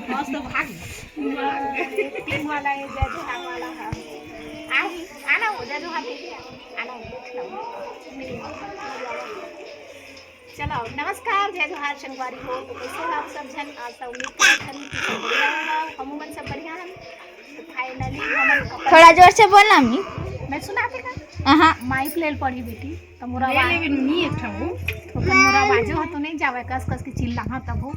मस्त भाग टीम वाला है जैजो हाथ वाला है आना हो जैजो हाथ आना चलो नमस्कार जय जोहार संगवारी हो तो कैसे हो आप सब जन आज तो उम्मीद करथन कि सब बढ़िया होगा हम मन सब बढ़िया हन तो फाइनली हम थोड़ा जोर से बोलना मैं सुनाते का हां माइक ले पड़ी बेटी तो मोरा ले नी एक ठो तो मोरा बाजो हो तो नहीं जावे कस कस के चिल्ला हां तब हो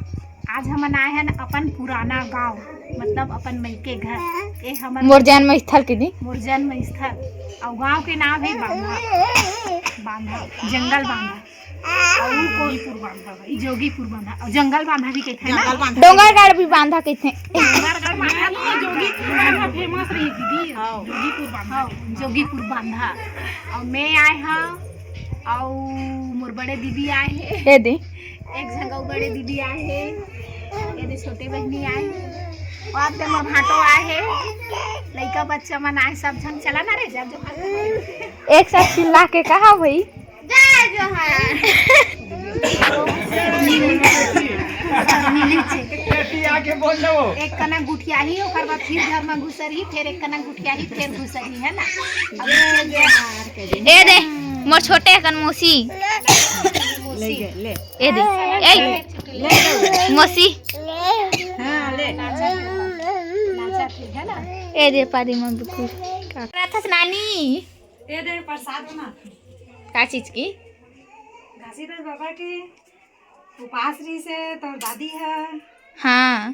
आज हम आए हैं अपन पुराना गांव मतलब अपन मैके घर ए हमर मोर जन्म स्थल के दी मोर जन्म स्थल और गांव के नाम है बांधा जंगल बांधा और जोगीपुर बांधा जोगीपुर बांधा और जंगल बांधा भी कहते हैं ना डोंगरगढ़ भी बांधा कहते हैं डोंगरगढ़ बांधा तो जोगीपुर बांधा फेमस रही दीदी जोगीपुर बांधा जोगीपुर बांधा और मैं आए हाँ और मोर बड़े दीदी आए हैं ये दे एक जगह बड़े दीदी आए हैं ये छोटे बहनी आए हैं और दे मोर भाटो आए हैं लड़का बच्चा मन आए सब जन चला ना रे जब जो एक साथ चिल्ला के कहा भाई जय जोहार आके बोल लो एक कना गुठिया ही ओकर बाद फिर घर में घुसरी फिर एक कना गुठिया ही फिर घुसरी है ना ए दे मोर छोटे कन मौसी ले ए दे ए मौसी हां ले नाचा ठीक है ना ए दे पारी मन दुखू का राथस नानी ए दे प्रसाद बना का चीज की घासीदास बाबा के उपास रही से तो दादी है हाँ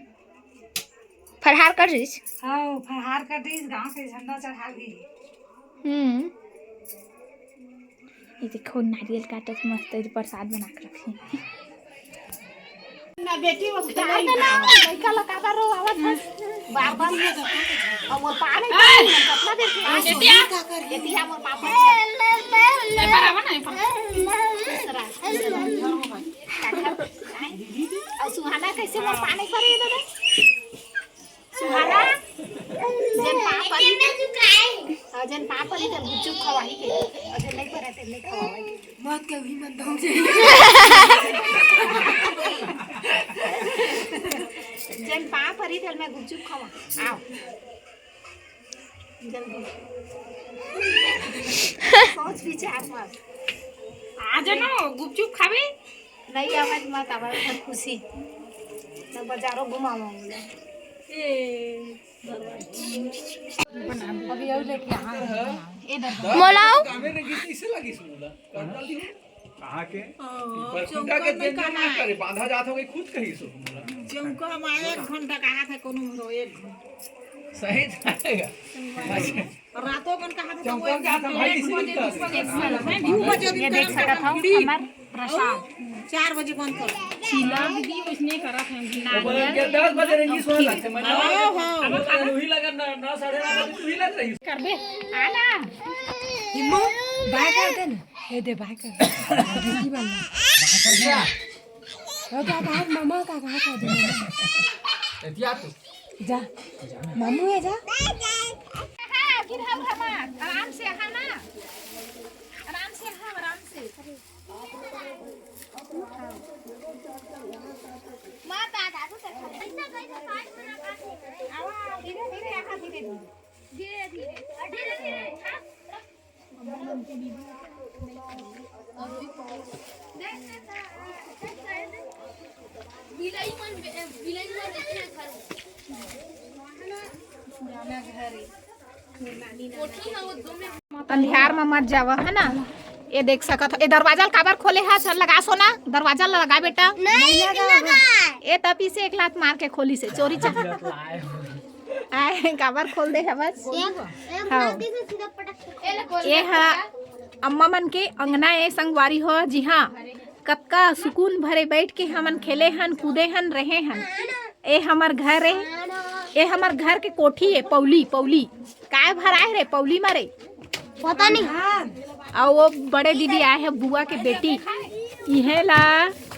फरहार कर रही हाँ फरहार कर दी गांव के झंडा चढ़ा दी ये देखो नारियल काटा से मस्त है प्रसाद बना के रखी ना बेटी वो लड़का लगा रो आवत है बार बार ये और वो पानी कितना देर से बेटिया मोर पापा ले बराबर नहीं और सुहाना कैसे मोर पानी करे दे सुहाना जन पापा ने जन गुच्चू खवाई के अजन नहीं पर रहते नहीं खवाई के मत कभी मत दो जन पापा री दल में गुच्चू खवा आओ जल्दी सोच विचार मत आज ना गुपचुप खाबे नहीं आवाज मत आवाज खुशी तो बाजारों घुमाऊंगा अभी और लेके मोलाओ कहाँ के खुदा के दिन ना करे बांधा जात हो गई खुद कही सो चौका हमारे 1 घंटा कहा था कोनो 1 सही जाएगा रातों कन कहा था चौका का था भाई ये देख सकता था हमार प्रसाद 4 बजे बंद कर चीला दीदी उसने करा था के 10 बजे रंगी सोने लगते मैं अब वही लगा 9 9:30 बजे तू ही लग रही कर दे आना हिम्मो बाय कर दे ना ये दे बाय कर दीदी वाला बाय कर जा हो जा बाहर मामा का कहा था दे एतिया तू जा मामू है जा हां फिर हम आराम से खाना आराम से हां आराम से मां दादा तो ऐसा कैसे पानी बना का आवा धीरे धीरे आका धीरे धीरे धीरे धीरे धीरे मम्मा के बीबी और भी बिलाई मन देखने घर पुराना घर है अंधियार में मत जावा है ना ये देख सकत ये दरवाजा काबर खोले है चल लगा सोना दरवाजा लगा बेटा नहीं लगा ये तभी से एक लात मार के खोली से चोरी आए काबर खोल दे है बस हाँ ये है अम्मा मन के अंगना ए संगवारी हो जी हाँ कतका सुकून भरे बैठ के हमन खेले हन कूदे हन रहे हन ए हमर घर है ये हमर घर के कोठी है पौली पौली काय भराए रे पौली मारे पता नहीं और वो बड़े दीदी आए हैं बुआ के बेटी इहे ला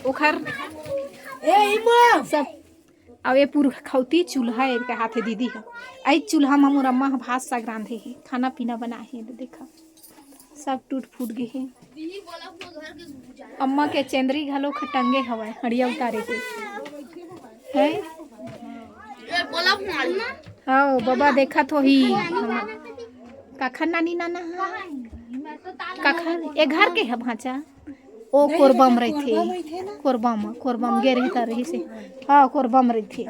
उखर सब अब ये पूरा खौती चूल्हा है इनके हाथे दीदी है आई चूल्हा में मोर अम्मा भात साग रांधे है खाना पीना बनाए है देखा सब टूट फूट गए है अम्मा के चेंदरी घलो खटंगे हवा हड़िया उतारे के है हाँ बाबा देखा तो ही काखर नानी नाना काखर ये घर के है भाचा ओ कोरबम रही थे कोरबम गे रहता रही से हाँ कोरबम रही थी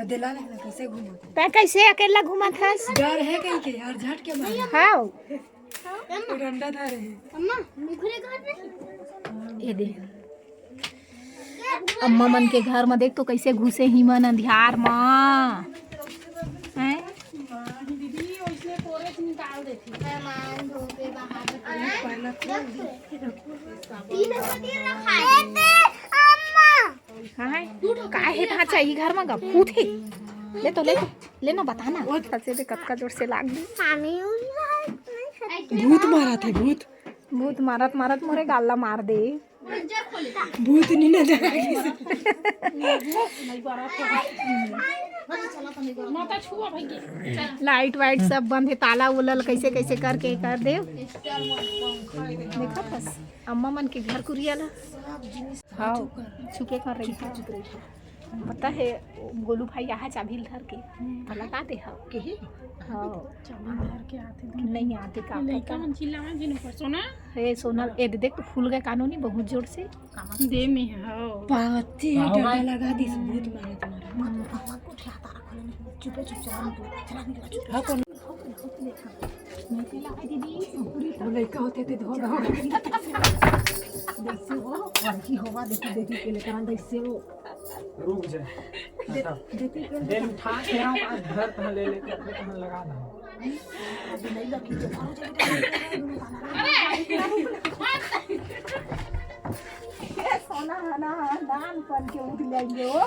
तै कैसे अकेला घुमा था डर है कहीं के यार झट के मार हाँ डंडा था रहे ये दे अम्मा मन के घर में देख तो कैसे घुसे ही मन अंधियार माँ हैं काहे भाचा ई घर में गपूत है ले ना बताना फसे दे कतका जोर से लाग दी भूत मारा था भूत मारत मारत मोरे गाला मार दे भूत नहीं ना लाइट वाइट सब बंद है ताला उलल कैसे कैसे करके कर दे देखा बस अम्मा मन के घर कुरियाला हाँ छुके कर रही है पता है गोलू भाई यहाँ चाबी धर के लगा दे हाँ नहीं आते का हे सोनल ए देख तो फूल गए कानूनी बहुत जोर से दे में हाँ पाती डंडा लगा दी भूत मारे तुम्हारा चुपे चुप चला हाँ कौन लड़का होते थे धो देखते हो और की होगा देखी के लेकर आंदा इससे वो रुक जा देखी के दे उठा के हम आज घर कहां ले लेके अपने कहां लगा ना अभी नहीं लगी तो ये सोना ना दान पर के उठ लेंगे वो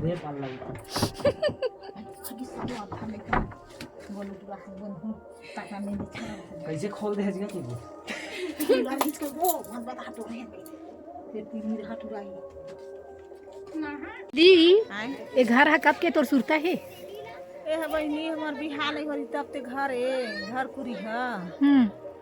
दे पाल लगा अभी सब आता में का बोलो तो बन ताका में दिखा कैसे खोल दे जी की गाड़ी के वो मन बता तो है फिर तीन हाथ उड़ाई दी ये घर है कब के तोर सुरता है ए है बहनी हमर बिहार नहीं होरी तब ते घर ए घर कुरी है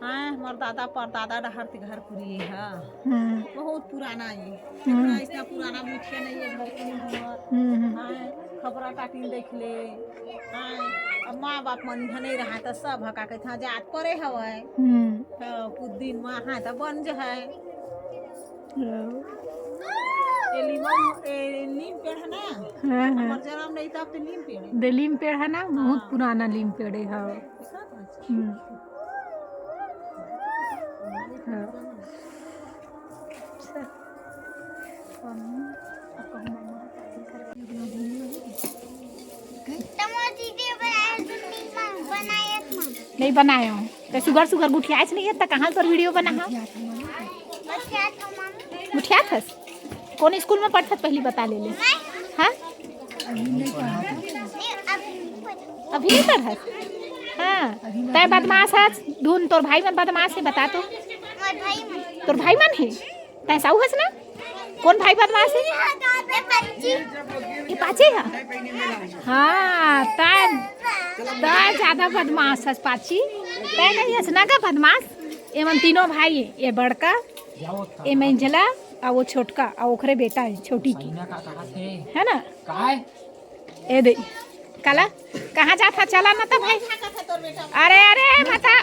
हाँ हमार दादा परदादा डहर ते घर कुरी है बहुत पुराना ये इतना इतना पुराना मुठिया नहीं है घर कुरी हमर हाँ खबरा टाटिन देख ले हाँ अब माँ बाप मन नहीं रहा तो सब हका के था जात परे हवे कुछ दिन माँ हाँ तो बन जो है नीम पेड़ है ना हमार जन्म नहीं तब तो नीम पेड़ है नीम पेड़ है ना बहुत पुराना नीम पेड़ है हाँ नहीं बनाए हो तो सुगर गुठिया नहीं है तो कहाँ पर वीडियो बना गुठिया थस कौन स्कूल में पढ़त पहली बता ले हाँ अभी नहीं पढ़त हाँ तय बदमाश है ढूंढ तोर भाई मन बदमाश है बता तो तोर भाई मन है तय साऊ हस ना कौन भाई बदमाश है ये पाची है हाँ तय ज्यादा बदमाश है पाची तय नहीं हस ना का बदमाश ये मन तीनों भाई है ये बड़का ये मंझला और वो छोटका और ओखरे बेटा है छोटी की है ना ए दे काला कहाँ जाता चला ना था भाई अरे बता